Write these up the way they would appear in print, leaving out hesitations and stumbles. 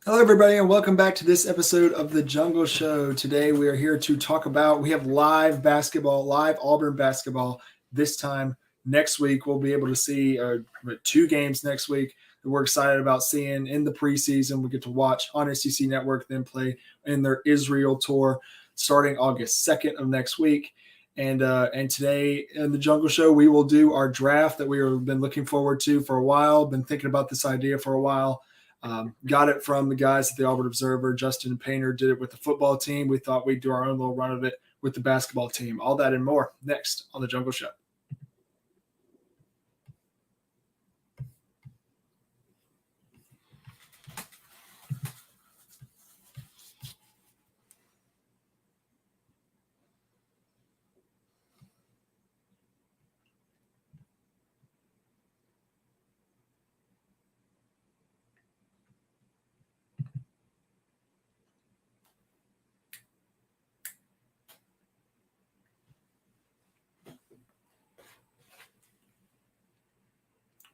Hello, everybody, and welcome back to this episode of The Jungle Show. Today, we are here to talk about, we have live basketball, live Auburn basketball. This time next week, we'll be able to see two games next week that we're excited about seeing in the preseason. We get to watch on SEC Network, then play in their Israel tour starting August 2nd of next week. And today in The Jungle Show, we will do our draft that we have been looking forward to for a while, been thinking about this idea for a while. Got it from the guys at the Auburn Observer. Justin Painter did it with the football team. We thought we'd do our own little run of it with the basketball team. All that and more next on The Jungle Show.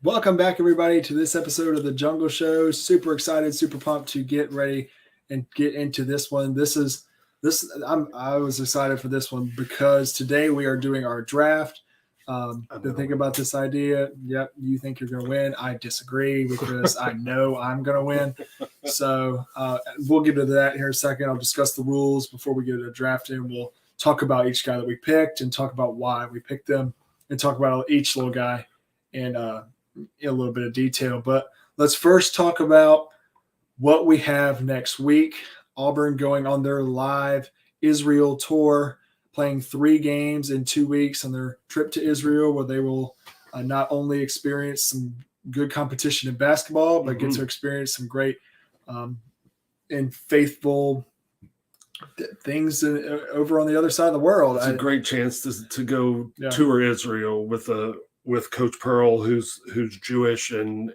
Welcome back, everybody, to this episode of The Jungle Show. Super excited, super pumped to get ready and get into this one. I was excited for this one because today we are doing our draft. Been thinking about this idea. Yep, you think you're going to win. I disagree because I know I'm going to win. So we'll get into that here in a second. I'll discuss the rules before we get into drafting. We'll talk about each guy that we picked and talk about why we picked them and talk about each little guy and in a little bit of detail. But let's first talk about what we have next week. Auburn going on their live Israel tour, playing 3 games in 2 weeks on their trip to Israel, where they will not only experience some good competition in basketball, but get to experience some great and faithful things over on the other side of the world. It's a great chance to go tour Israel with Coach Pearl, who's Jewish, and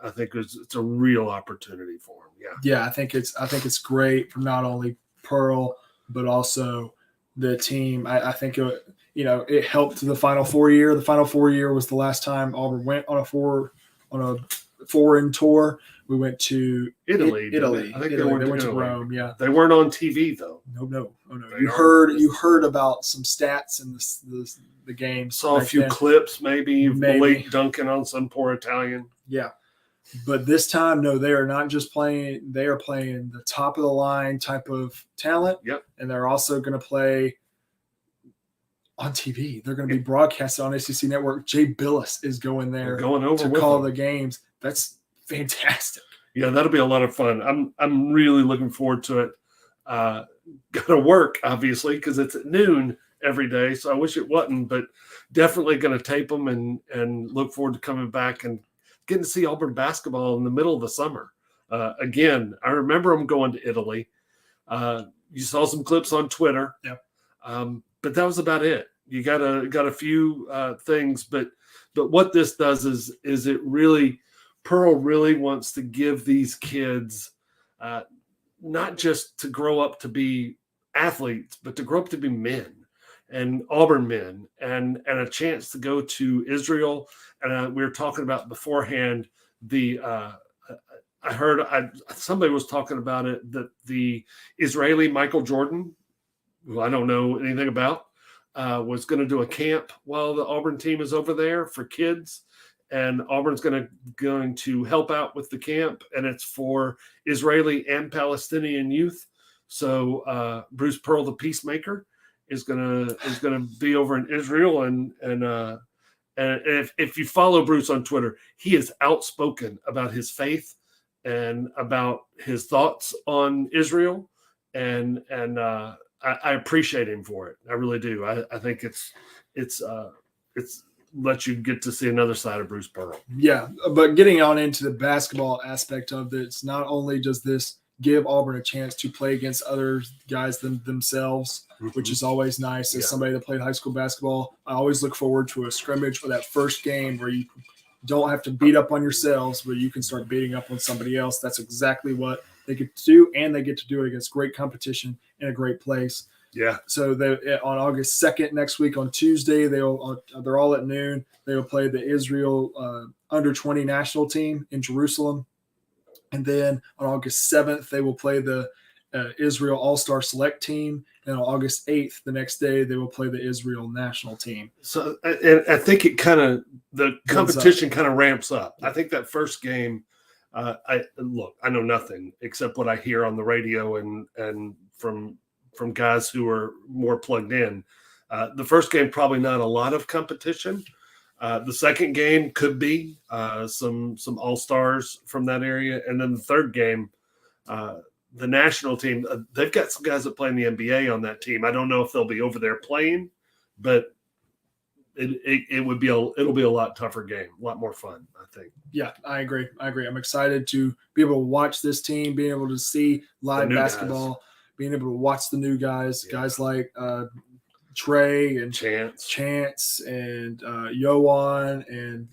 I think it's a real opportunity for him. Yeah, I think it's great for not only Pearl but also the team. I think it helped the Final Four year. The Final Four year was the last time Auburn went on a foreign tour. We went to Italy. Italy. I think Italy. They went to Rome. Yeah, they weren't on TV though. No. You heard about some stats in the game. Saw a few clips, maybe Blake dunking on some poor Italian. Yeah, but this time, no, they are not just playing. They are playing the top of the line type of talent. Yep, and they're also going to play on TV. They're going to be broadcasted on SEC Network. Jay Billis is going there to call the games. That's fantastic. Yeah, that'll be a lot of fun. I'm really looking forward to it. Got to work, obviously, because it's at noon every day, so I wish it wasn't, but definitely going to tape them and look forward to coming back and getting to see Auburn basketball in the middle of the summer. Again, I remember them going to Italy. You saw some clips on Twitter. Yeah. But that was about it. You got a few things, but what this does is it really, Pearl really wants to give these kids not just to grow up to be athletes, but to grow up to be men and Auburn men and a chance to go to Israel. And we were talking about beforehand I heard somebody was talking about it, that the Israeli Michael Jordan, who I don't know anything about, was going to do a camp while the Auburn team is over there for kids, and Auburn's going to help out with the camp, and it's for Israeli and Palestinian youth. So Bruce Pearl, the peacemaker, is going to be over in Israel, and if you follow Bruce on Twitter, he is outspoken about his faith and about his thoughts on Israel, and I appreciate him for it. I really do. I think it's let you get to see another side of Bruce Pearl. Yeah, but getting on into the basketball aspect of this, not only does this give Auburn a chance to play against other guys than themselves, which is always nice. As somebody that played high school basketball, I always look forward to a scrimmage or that first game where you don't have to beat up on yourselves, but you can start beating up on somebody else. That's exactly what they get to do, and they get to do it against great competition in a great place. Yeah. So on August 2nd, next week on Tuesday, they're all at noon. They will play the Israel under-20 national team in Jerusalem. And then on August 7th, they will play the Israel All-Star Select Team. And on August 8th, the next day, they will play the Israel National Team. So I think the competition kind of ramps up. I think that first game, I know nothing except what I hear on the radio and from guys who are more plugged in. The first game, probably not a lot of competition. The second game could be some all-stars from that area. And then the third game, the national team, they've got some guys that play in the NBA on that team. I don't know if they'll be over there playing, but it'll be a lot tougher game, a lot more fun, I think. Yeah, I agree. I'm excited to be able to watch this team, being able to see live basketball, being able to watch the new guys, guys like Trey and Chance and Yoan and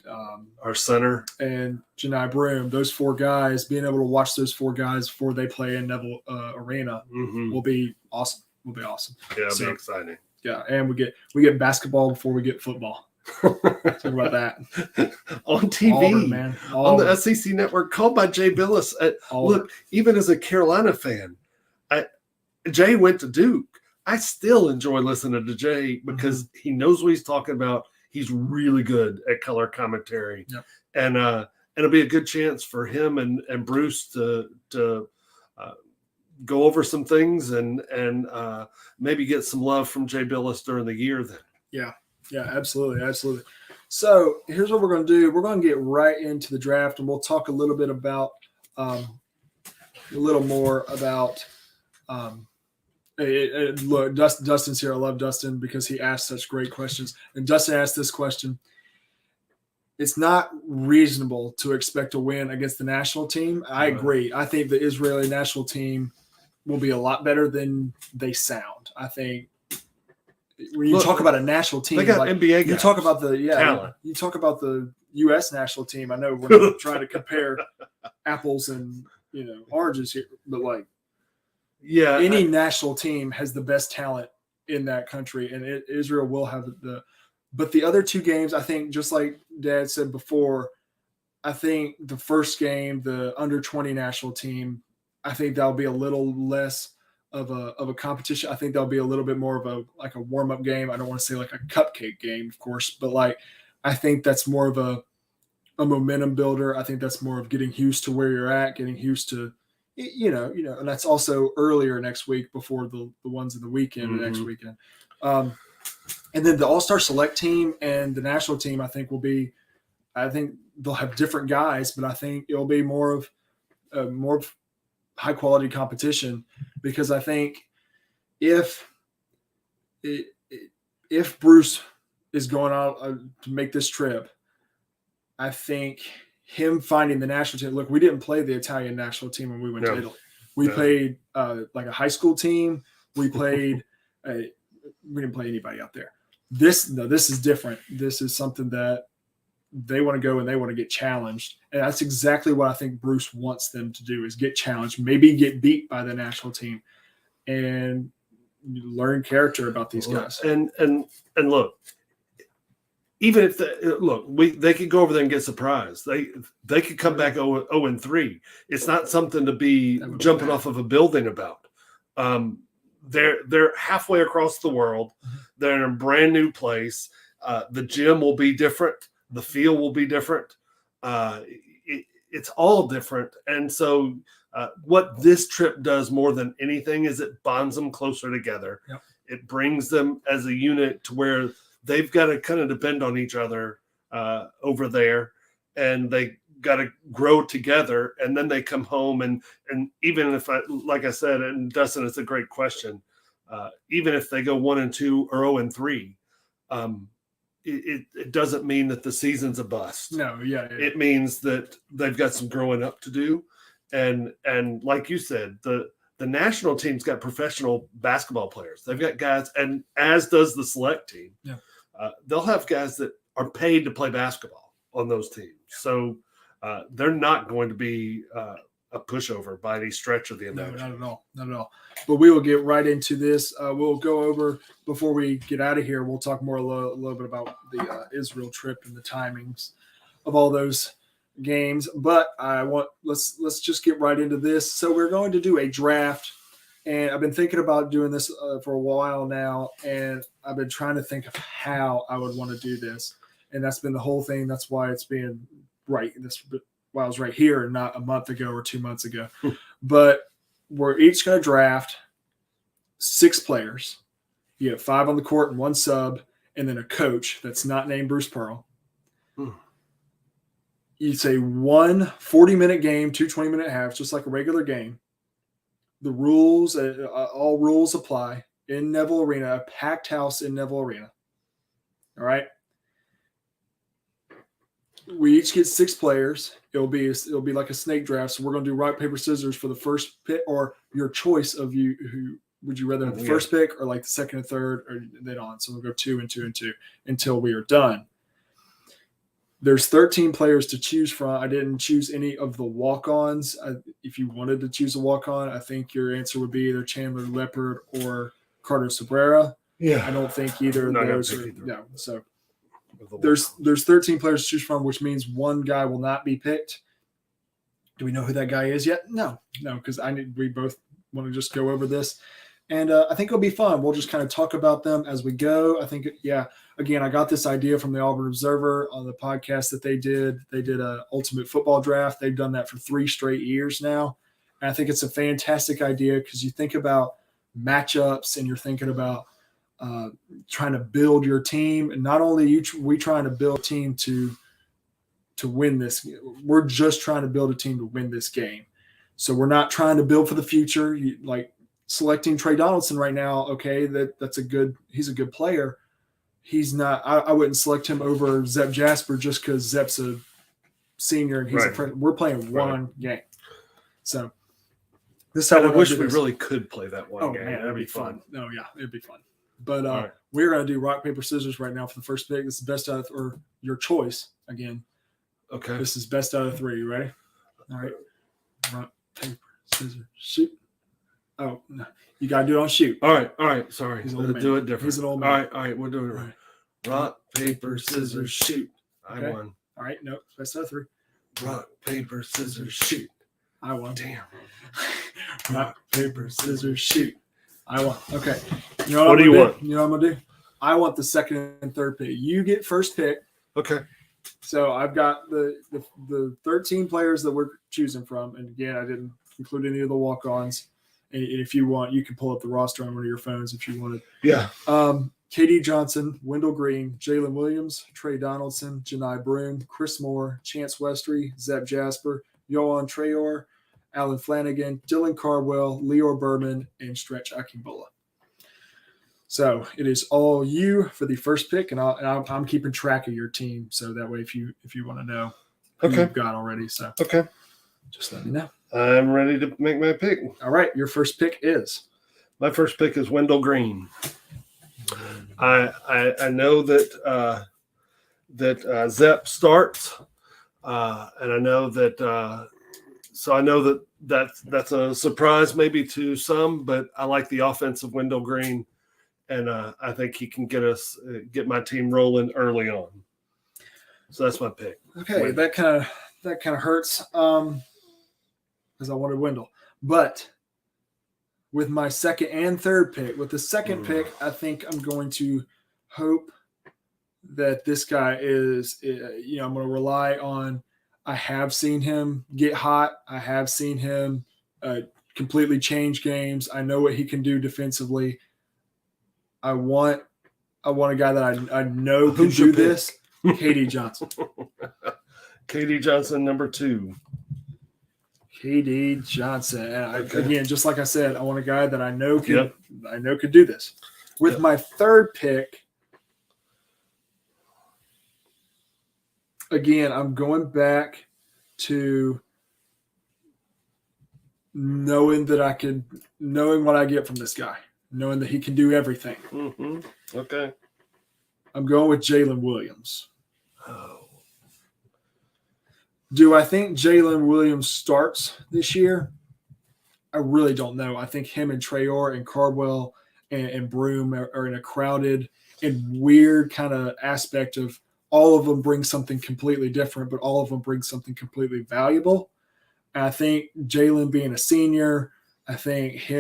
our center and Janai Broom. Those four guys, being able to watch those four guys before they play in Neville Arena will be awesome. Yeah, it'll be exciting. Yeah, and we get basketball before we get football. Talk about that on TV, Auburn, man. On the SEC network, called by Jay Billis. Look, even as a Carolina fan, Jay went to Duke. I still enjoy listening to Jay because he knows what he's talking about. He's really good at color commentary, and it'll be a good chance for him and Bruce to go over some things and maybe get some love from Jay Billis during the year. Then, yeah, absolutely. So here's what we're going to do. We're going to get right into the draft, and we'll talk a little bit about a little more about. Look, Dustin's here. I love Dustin because he asked such great questions. And Dustin asked this question. It's not reasonable to expect a win against the national team. I agree. I think the Israeli national team will be a lot better than they sound. I think when you talk about a national team, they got NBA guys. You talk about the talent. You talk about the U.S. national team. I know we're not trying to compare apples and oranges here, but any national team has the best talent in that country, and Israel will have but the other two games, I think, just like Dad said before, I think the first game, the under 20 national team, I think that'll be a little less of a competition. I think that'll be a little bit more of a warm up game. I don't want to say like a cupcake game, of course, but I think that's more of a momentum builder. I think that's more of getting used to where you're at, getting used to. And that's also earlier next week before the ones in the weekend next weekend. And then the All-Star Select team and the national team, I think they'll have different guys, but I think it'll be more of high quality competition because I think if Bruce is going out to make this trip, I think him finding the national team. Look, we didn't play the Italian national team when we went to Italy. We played like a high school team. We played. We didn't play anybody out there. This is different. This is something that they want to go and they want to get challenged, and that's exactly what I think Bruce wants them to do: is get challenged, maybe get beat by the national team, and learn character about these guys. And look. Even if they could go over there and get surprised. They could come back 0-3. It's not something to be jumping off of a building about. They're halfway across the world. They're in a brand new place. The gym will be different. The field will be different. It's all different. And so what this trip does more than anything is it bonds them closer together. Yep. It brings them as a unit to where they've got to kind of depend on each other over there, and they got to grow together. And then they come home, and even if like I said, and Dustin, it's a great question. Even if they go 1-2 or 0-3, it doesn't mean that the season's a bust. No, yeah. It means that they've got some growing up to do, and like you said, the national team's got professional basketball players. They've got guys, and as does the select team. Yeah. They'll have guys that are paid to play basketball on those teams. So they're not going to be a pushover by any stretch of the imagination. No, not at all. But we will get right into this. We'll go over, before we get out of here, we'll talk more a little bit about the Israel trip and the timings of all those games, but let's just get right into this. So we're going to do a draft, and I've been thinking about doing this for a while now, and I've been trying to think of how I would want to do this, and that's been the whole thing. That's why it's being right. Why I was right here and not a month ago or 2 months ago. But we're each going to draft 6 players. You have 5 on the court and 1 sub, and then a coach that's not named Bruce Pearl. It's a 1 40-minute game, 2 20-minute halves, just like a regular game. The rules, all rules apply in Neville Arena, a packed house in Neville Arena. All right. We each get 6 players. It'll be like a snake draft. So we're going to do rock, paper, scissors for the first pick, or your choice of you. Who would you rather have the first pick or like the second and third, or then on? So we'll go 2 and 2 and 2 until we are done. There's 13 players to choose from. I didn't choose any of the walk-ons. If you wanted to choose a walk-on, I think your answer would be either Chandler Leopard or Carter Cabrera. Yeah. I don't think either of those are no. So there's 13 players to choose from, which means one guy will not be picked. Do we know who that guy is yet? No, because we both want to just go over this. And I think it'll be fun. We'll just kind of talk about them as we go. I think, again, I got this idea from the Auburn Observer on the podcast that they did. They did an ultimate football draft. They've done that for 3 straight years now. And I think it's a fantastic idea because you think about matchups and you're thinking about trying to build your team. And not only we trying to build a team to win this, we're just trying to build a team to win this game. So we're not trying to build for the future. Like selecting Trey Donaldson right now, okay, he's a good player. He's not. I wouldn't select him over Zep Jasper just because Zep's a senior and he's a freshman. We're playing one game, so this is how I wish we really could play that one game. Man, that'd be fun. Oh yeah, it'd be fun. But we're gonna do rock paper scissors right now for the first pick. This is best out of or your choice again. Okay. This is best out of 3. You ready? All right. Rock paper scissors shoot. Oh no, you gotta do it on shoot. All right. Sorry, do it different. He's an old man. All right, we're doing it right. Rock, paper, scissors, shoot. Okay. I won. All right, no, best out of 3. Rock, paper, scissors, shoot. I won. Damn. Rock, paper, scissors, shoot. I won. Okay. You know what do you want? You know what I'm gonna do? I want the second and third pick. You get first pick. Okay. So I've got the 13 players that we're choosing from, and again, I didn't include any of the walk-ons. And if you want, you can pull up the roster on one of your phones if you wanted. Yeah. KD Johnson, Wendell Green, Jalen Williams, Trey Donaldson, Janai Broom, Chris Moore, Chance Westry, Zep Jasper, Yohan Traore, Alan Flanagan, Dylan Cardwell, Leor Berman, and Stretch Akingbola. So it is all you for the first pick, and I'm keeping track of your team, so that way if you want to know who you've got already, so okay, just let me know. I'm ready to make my pick. All right, your first pick is? My first pick is Wendell Green. I know that Zep starts, and I know that. So I know that's a surprise maybe to some, but I like the offense of Wendell Green, and I think he can get my team rolling early on. So that's my pick. Okay, that kind of hurts because I wanted Wendell, but with my second and third pick, with the second pick, I think I'm going to hope that this guy is. I'm going to rely on. I have seen him get hot. I have seen him completely change games. I know what he can do defensively. I want a guy that I know can do this. KD Johnson. KD Johnson, number 2. KD Johnson. And again, just like I said, I want a guy that I know could do this. With my third pick, again, I'm going back to knowing what I get from this guy, knowing that he can do everything. Mm-hmm. Okay. I'm going with Jalen Williams. Oh. Do I think Jalen Williams starts this year? I really don't know. I think him and Traore and Cardwell and Broom are in a crowded and weird kind of aspect of all of them bring something completely different, but all of them bring something completely valuable. And I think Jalen being a senior, I think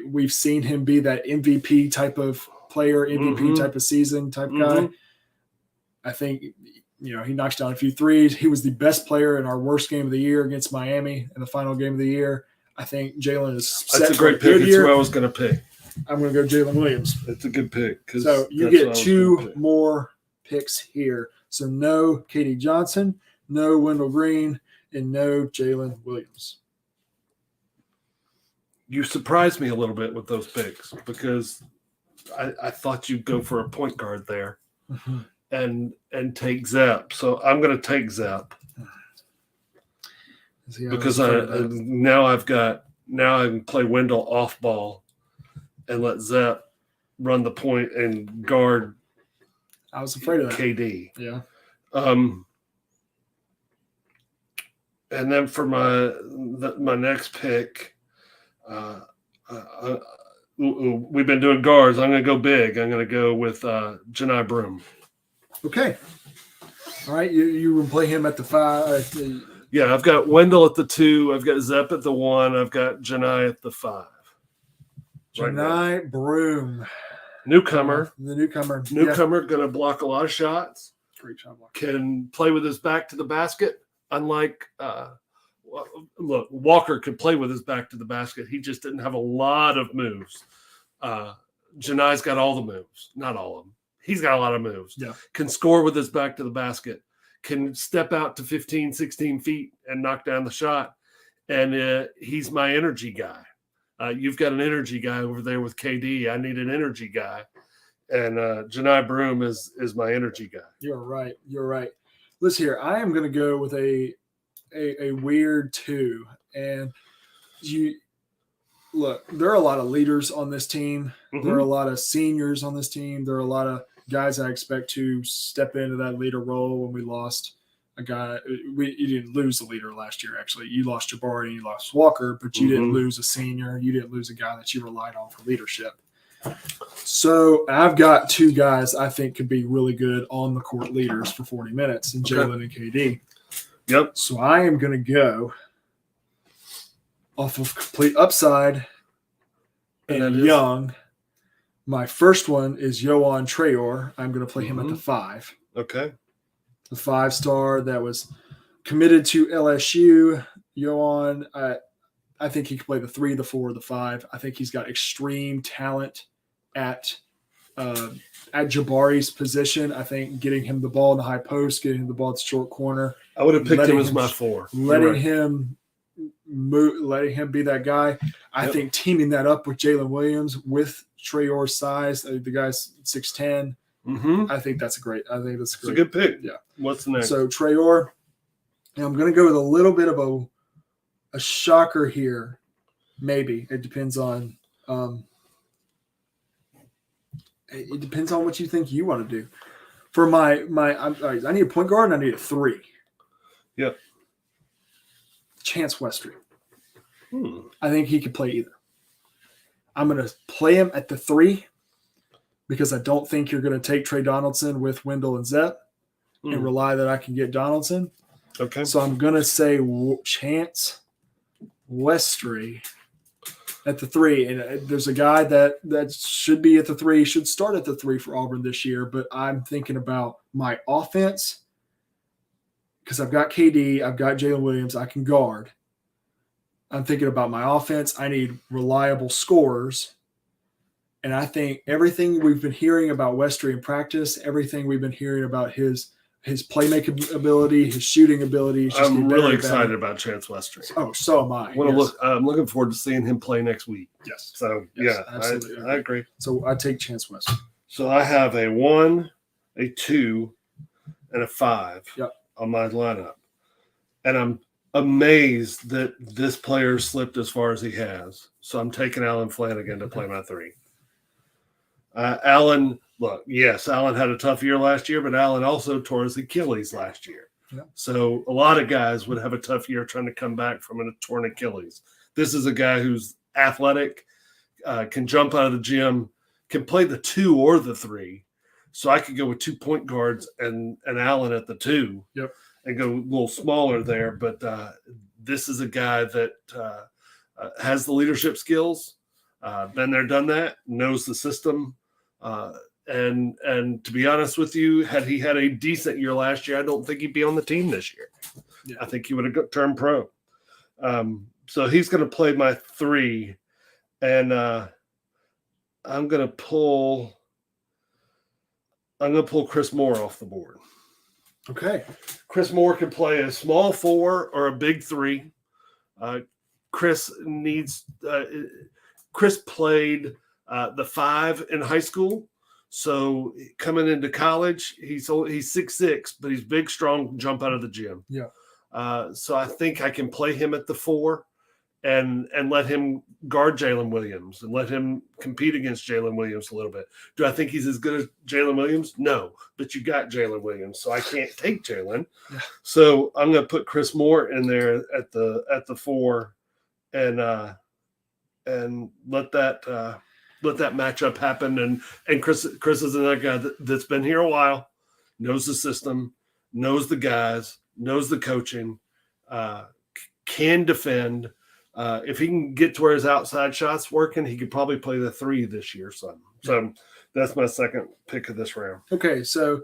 we've seen him be that MVP type of player, MVP type of season type guy. I think, he knocks down a few threes. He was the best player in our worst game of the year against Miami in the final game of the year. I think Jalen is set. That's a great pick. It's who I was going to pick. I'm going to go Jalen Williams. That's a good pick. So you get 2 more picks here. So no KD Johnson, no Wendell Green, and no Jalen Williams. You surprised me a little bit with those picks because I thought you'd go for a point guard there and take Zep. So I'm going to take Zep because now I can play Wendell off ball and let Zep run the point and guard. I was afraid of that. KD. Yeah. And then for my next pick, we've been doing guards. I'm going to go big. I'm going to go with Janai Broom. Okay. All right. You will play him at the 5. Yeah, I've got Wendell at the 2. I've got Zep at the 1. I've got Janai at the 5. Janai Broom. Newcomer. The newcomer. Going to block a lot of shots. Great shot block. Can play with his back to the basket. Unlike, look, Walker could play with his back to the basket. He just didn't have a lot of moves. Janai's got all the moves. Not all of them. He's got a lot of moves. Yeah. Can score with his back to the basket. Can step out to 15, 16 feet and knock down the shot. And he's my energy guy. You've got an energy guy over there with KD. I need an energy guy. And Janai Broom is my energy guy. You're right. Listen here, I am going to go with a weird 2. And look, there are a lot of leaders on this team. There are a lot of seniors on this team. There are a lot of guys I expect to step into that leader role when we lost a guy. You didn't lose the leader last year, actually. You lost Jabari and you lost Walker, but you didn't lose a senior. You didn't lose a guy that you relied on for leadership. So I've got 2 guys I think could be really good on the court leaders for 40 minutes, and Jalen and KD. Yep. So I am going to go off of complete upside and young. My first one is Yohan Traore. I'm going to play him at the 5. Okay. The 5-star that was committed to LSU. Yohan, I think he can play the 3, the 4, the 5. I think he's got extreme talent at Jabari's position. I think getting him the ball in the high post, getting him the ball at the short corner. I would have picked him as my 4. Letting him be that guy. I think teaming that up with Jalen Williams with Traore's size, the guy's 6'10". I think that's It's a good pick. Yeah. What's next? So Traore, and I'm going to go with a little bit of a shocker here. Maybe it depends on. It depends on what you think you want to do. For I need a point guard and I need a 3. Yep. Chance Westry. I think he could play either. I'm going to play him at the 3 because I don't think you're going to take Trey Donaldson with Wendell and Zep and rely that I can get Donaldson. Okay. So I'm going to say Chance Westry at the 3. And there's a guy that should be at the 3, should start at the 3 for Auburn this year. But I'm thinking about my offense because I've got KD, I've got Jalen Williams, I can guard. I'm thinking about my offense. I need reliable scorers. And I think everything we've been hearing about Westry in practice, everything we've been hearing about his playmaking ability, his shooting ability. I'm really excited about Chance Westry. Oh, so am I. I'm looking forward to seeing him play next week. Yes. So, yes, yeah, absolutely. I agree. So I take Chance Westry. So I have a 1, a 2, and a 5 on my lineup. And I'm amazed that this player slipped as far as he has. So I'm taking Alan Flanagan to play my 3. Alan had a tough year last year, but Alan also tore his Achilles last year. Yeah. So a lot of guys would have a tough year trying to come back from a torn Achilles. This is a guy who's athletic, can jump out of the gym, can play the 2 or the 3. So I could go with 2 point guards and Allen at the 2. Yep. And go a little smaller there. But this is a guy that has the leadership skills, been there, done that, knows the system. And to be honest with you, had he had a decent year last year, I don't think he'd be on the team this year. Yeah. I think he would have turned pro. So he's going to play my 3. And I'm going to pull Chris Moore off the board. Okay. Chris Moore can play a small 4 or a big 3. Chris played the 5 in high school. So coming into college, he's 6'6", but he's big, strong, jump out of the gym. Yeah. So I think I can play him at the 4 and let him guard Jalen Williams and let him compete against Jalen Williams a little bit. Do I think he's as good as Jalen Williams? No, but you got Jalen Williams, so I can't take Jalen. Yeah. So I'm going to put Chris Moore in there at the 4 and let that matchup happen. And Chris is another guy that's been here a while, knows the system, knows the guys, knows the coaching, can defend. If he can get to where his outside shot's working, he could probably play the 3 this year. So that's my second pick of this round. Okay, so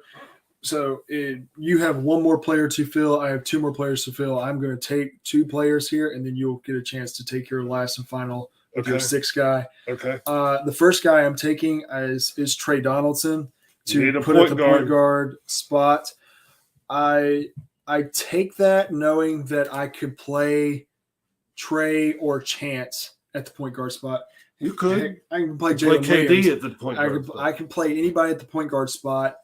you have one more player to fill. I have 2 more players to fill. I'm going to take 2 players here, and then you'll get a chance to take your last and final of your 6th guy. Okay. The first guy I'm taking is Trey Donaldson to put at the point guard spot. I take that knowing that I could play Trey or Chance at the point guard spot. You could. I can play Jalen KD Williams at the point guard spot. I can play anybody at the point guard spot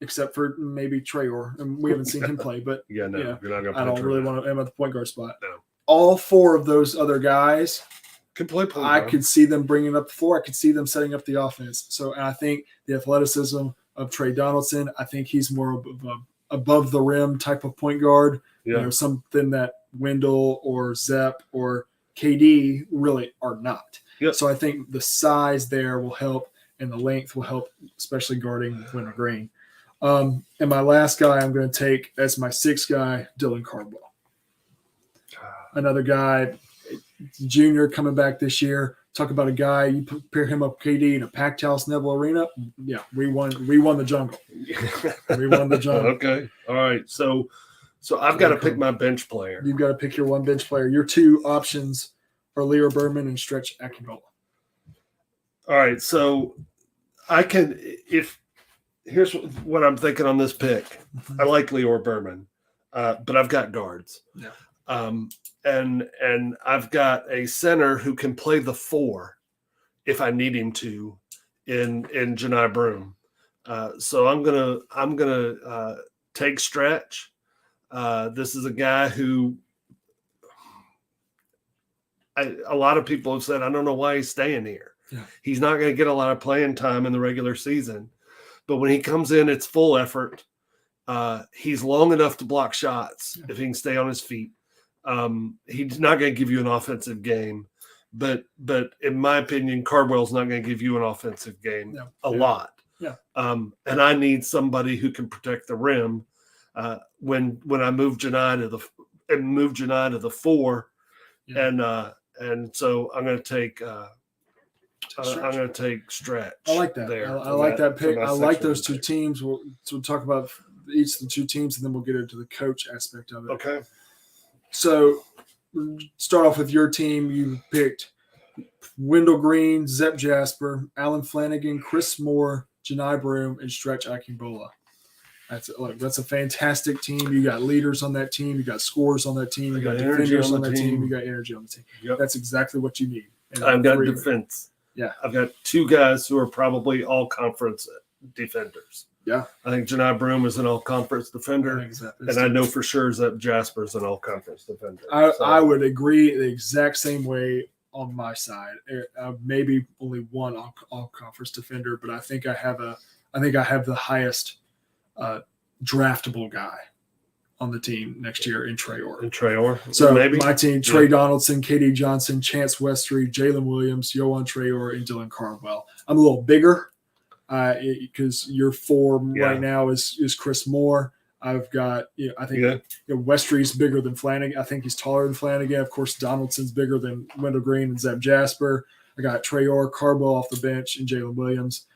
except for maybe Trayor. And we haven't seen him play, but you're not going to play. I don't really want him at the point guard spot. No. All 4 of those other guys could play point I guard. could see them bringing up the floor. I could see them setting up the offense. So I think the athleticism of Trey Donaldson, I think he's more of a above the rim type of point guard. Yeah. Something that Wendell or Zepp or KD really are not. Yep. So I think the size there will help and the length will help, especially guarding Wendell Green. And my last guy I'm going to take as my 6th guy, Dylan Cardwell. Another guy, junior coming back this year. Talk about a guy, you pair him up with KD in a packed house Neville Arena. Yeah, we won the jungle. We won the jungle. Okay. All right. So I've got to pick my bench player. You've got to pick your one bench player. Your 2 options are Leo Berman and Stretch Akinola. All right. So here's what I'm thinking on this pick. Mm-hmm. I like Leo Berman, but I've got guards. Yeah. And I've got a center who can play the 4 if I need him to in Janai Broom. So I'm gonna take Stretch. This is a guy who a lot of people have said, I don't know why he's staying here. Yeah. He's not going to get a lot of playing time in the regular season, but when he comes in, it's full effort. He's long enough to block shots if he can stay on his feet. He's not going to give you an offensive game, but in my opinion, Cardwell's not going to give you an offensive game a lot. Yeah. And I need somebody who can protect the rim. When I move Janai to the 4, and so I'm going to take Stretch. I like that. I like that pick. I like those 2 teams. We'll talk about each of the 2 teams, and then we'll get into the coach aspect of it. Okay. So start off with your team. You picked Wendell Green, Zepp Jasper, Alan Flanagan, Chris Moore, Janai Broom, and Stretch Akinola. That's a fantastic team. You got leaders on that team. You got scorers on that team. You got defenders on that team. You got energy on the team. Yep. That's exactly what you need. I've got defense. Yeah. I've got 2 guys who are probably all conference defenders. Yeah. I think Janai Broom is an all conference defender. And I know for sure that Jasper's an all conference defender. I would agree the exact same way on my side. Maybe only one all conference defender, but I think I have the highest draftable guy on the team next year in Trayor. So maybe my team: Trey Donaldson, KD Johnson, Chance Westry, Jalen Williams, Yohan Trayor, and Dylan Cardwell. I'm a little bigger because your 4 Yeah. right now is Chris Moore. I've got, I think Westry's bigger than Flanagan. I think he's taller than Flanagan. Of course, Donaldson's bigger than Wendell Green and Zeb Jasper. I got Trayor, Carbo off the bench, and Jalen Williams.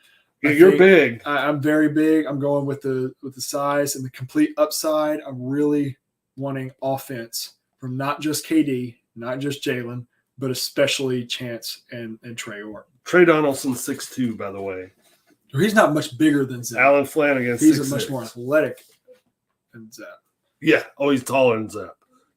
Yeah, you're big. I'm very big. I'm going with the size and the complete upside. I'm really wanting offense from not just KD, not just Jalen, but especially Chance and Trayor. Trey Donaldson's 6'2", by the way. He's not much bigger than Zeb. Alan Flanagan's 6'6". He's much more athletic than Zeb. Yeah. Oh, he's taller than Zeb.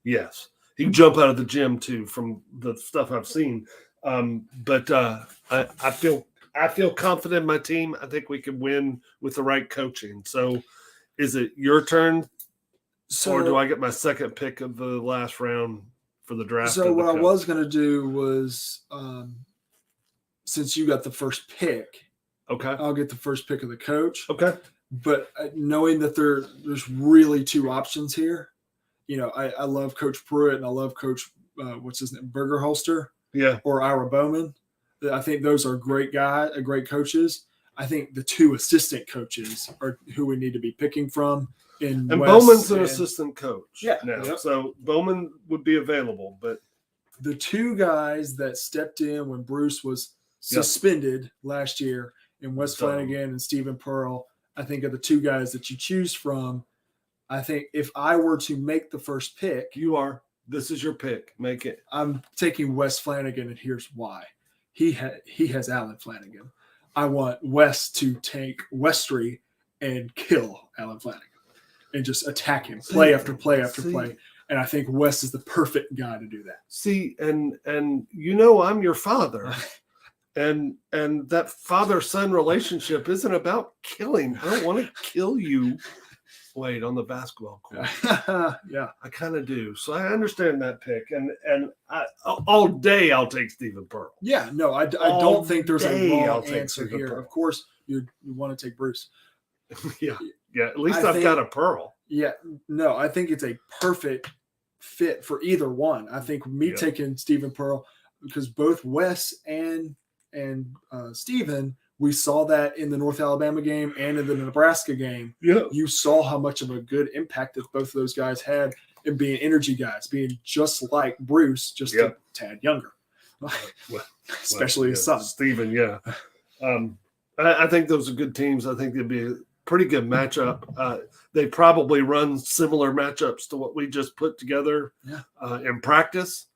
Yes. He can jump out of the gym too, from the stuff I've seen. But I feel confident in my team. I think we can win with the right coaching. So is it your turn? Or do I get my second pick of the last round for the draft? So what I was going to do was, since you got the first pick, okay, I'll get the first pick of the coach. Okay. But knowing that there's really 2 options here, I love Coach Pruitt and I love Coach, what's his name, Burgerholster, or Ira Bowman. I think those are great coaches. I think the 2 assistant coaches are who we need to be picking from. And Bowman's an assistant coach. Yeah. Now. Yep. So Bowman would be available, but the 2 guys that stepped in when Bruce was suspended last year, and Wes Flanagan and Stephen Pearl, I think are the 2 guys that you choose from. I think if I were to make the first pick, this is your pick. Make it. I'm taking Wes Flanagan, and here's why. He has Alan Flanagan. I want Wes to take Westry and kill Alan Flanagan and just attack him play after play after play. And I think Wes is the perfect guy to do that. See, and I'm your father. And that father-son relationship isn't about killing. I don't want to kill you. Wait, on the basketball court. Yeah, I kind of do. So I understand that pick, and all day I'll take Stephen Pearl. Yeah, no, I don't think there's a wrong answer here. Pearl. Of course, you want to take Bruce. Yeah. At least I've got a Pearl. Yeah, no, I think it's a perfect fit for either one. I think taking Stephen Pearl, because both Wes and Stephen, we saw that in the North Alabama game and in the Nebraska game. Yeah. You saw how much of a good impact that both of those guys had in being energy guys, being just like Bruce, just a tad younger. Especially his son. Stephen, yeah. I think those are good teams. I think they'd be a pretty good matchup. They probably run similar matchups to what we just put together in practice.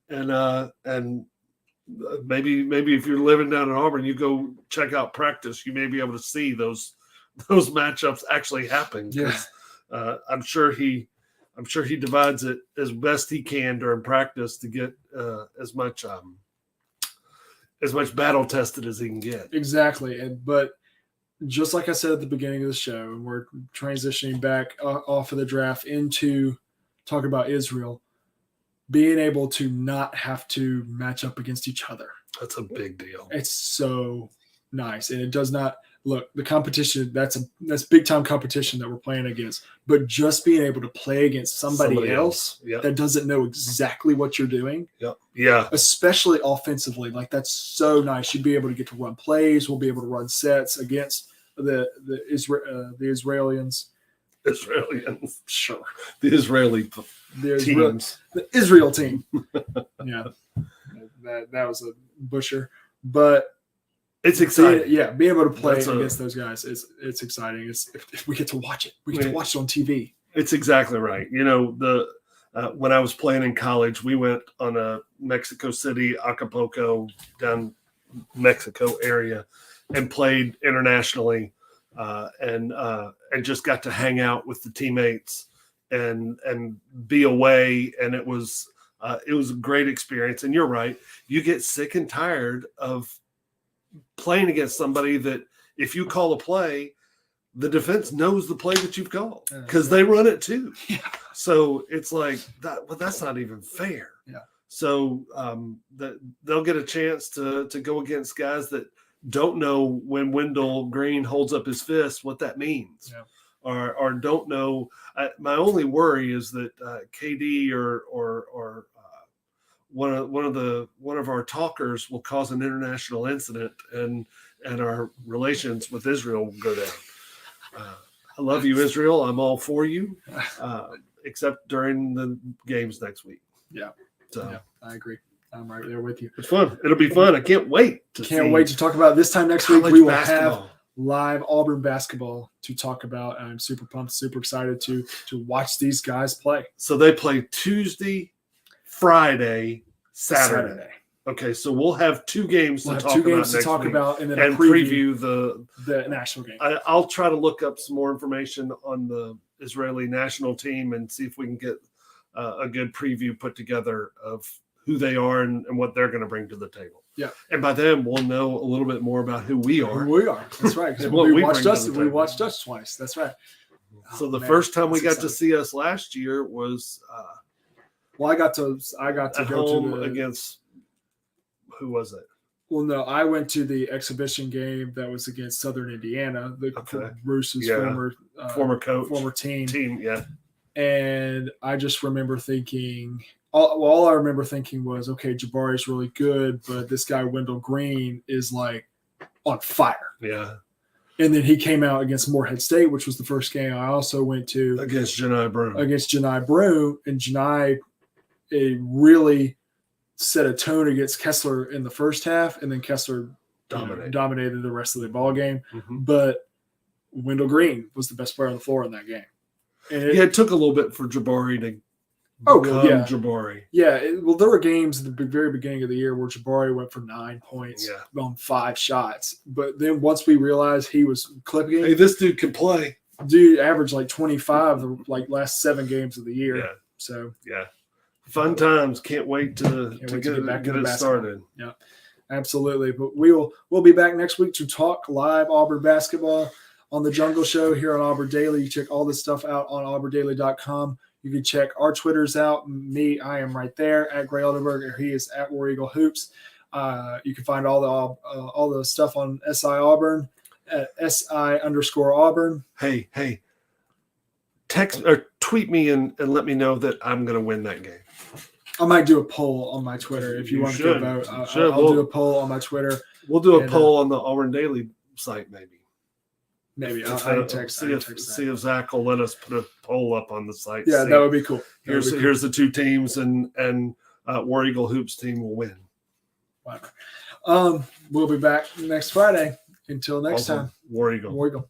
And maybe if you're living down in Auburn, you go check out practice. You may be able to see those matchups actually happen. Yeah. I'm sure he divides it as best he can during practice to get as much battle tested as he can get. Exactly, but just like I said at the beginning of the show, and we're transitioning back off of the draft into talking about Israel. Being able to not have to match up against each other. That's a big deal. It's so nice. And it does not look the competition. That's big time competition that we're playing against, but just being able to play against somebody else that doesn't know exactly what you're doing. Yeah. Especially offensively. Like that's so nice. You'd be able to get to run plays. We'll be able to run sets against the Israelis. Sure. The Israeli teams. The Israel team. Yeah. That was a busher. But it's exciting. Being able to play against those guys it's exciting. If we get to watch it. We get to watch it on TV. It's exactly right. When I was playing in college, we went on a Mexico City, Acapulco, down Mexico area and played internationally. And just got to hang out with the teammates and be away. And it was a great experience. And you're right. You get sick and tired of playing against somebody that if you call a play, the defense knows the play that you've called because they run it too. Yeah. So it's like that. Well, that's not even fair. Yeah. So they'll get a chance to go against guys that don't know when Wendell Green holds up his fist what that means, or don't know. My only worry is that KD or one of our talkers will cause an international incident, and and our relations with Israel will go down. I love you, Israel. I'm all for you, except during the games next week. Yeah. So yeah, I agree. I'm right there with you. it's fun. It'll be fun. I can't wait to talk about it. This time next week. college We will basketball. have live Auburn basketball to talk about. I'm super pumped, super excited to watch these guys play. So they play Tuesday, Friday, Saturday. Okay, so we'll have two games to talk about and then and preview the national game. I'll try to look up some more information on the Israeli national team and see if we can get a good preview put together of who they are and what they're going to bring to the table. Yeah. And by then we'll know a little bit more about who we are. Who we are. That's right. And we watched us twice. That's right. So the first time we got to see us last year was I got to at go home to against who was it? Well, no, I went to the exhibition game that was against Southern Indiana, Bruce's former coach, former team. Yeah. And I just remember thinking, all I remember thinking was, okay, Jabari's really good, but this guy Wendell Green is like on fire. Yeah. And then he came out against Morehead State, which was the first game I also went to against Janai Broome, and Janai really set a tone against Kessler in the first half, and then Kessler dominated the rest of the ball game. Mm-hmm. But Wendell Green was the best player on the floor in that game. And it took a little bit for Jabari to become Jabari. Yeah, there were games at the very beginning of the year where Jabari went for 9 points on 5 shots. But then once we realized he was clipping, hey, this dude can play. Dude averaged like 25 the last 7 games of the year. Yeah. So yeah. Fun times. Can't wait to get it started. Yeah, absolutely. But we'll be back next week to talk live Auburn basketball on the Jungle Show here on Auburn Daily. You check all this stuff out on auburndaily.com. You can check our Twitters out. Me, I am right there at Gray Elderberg. He is at War Eagle Hoops. You can find all the stuff on SI Auburn at SI_Auburn. Hey. Text or tweet me and let me know that I'm going to win that game. I might do a poll on my Twitter if you want to vote. I'll do a poll on my Twitter. We'll do a poll on the Auburn Daily site, maybe. Maybe I can text. See if Zach will let us put a poll up on the site. Yeah, that would be cool. Here's the two teams, and War Eagle Hoops team will win. Whatever. We'll be back next Friday. Until next time. War Eagle.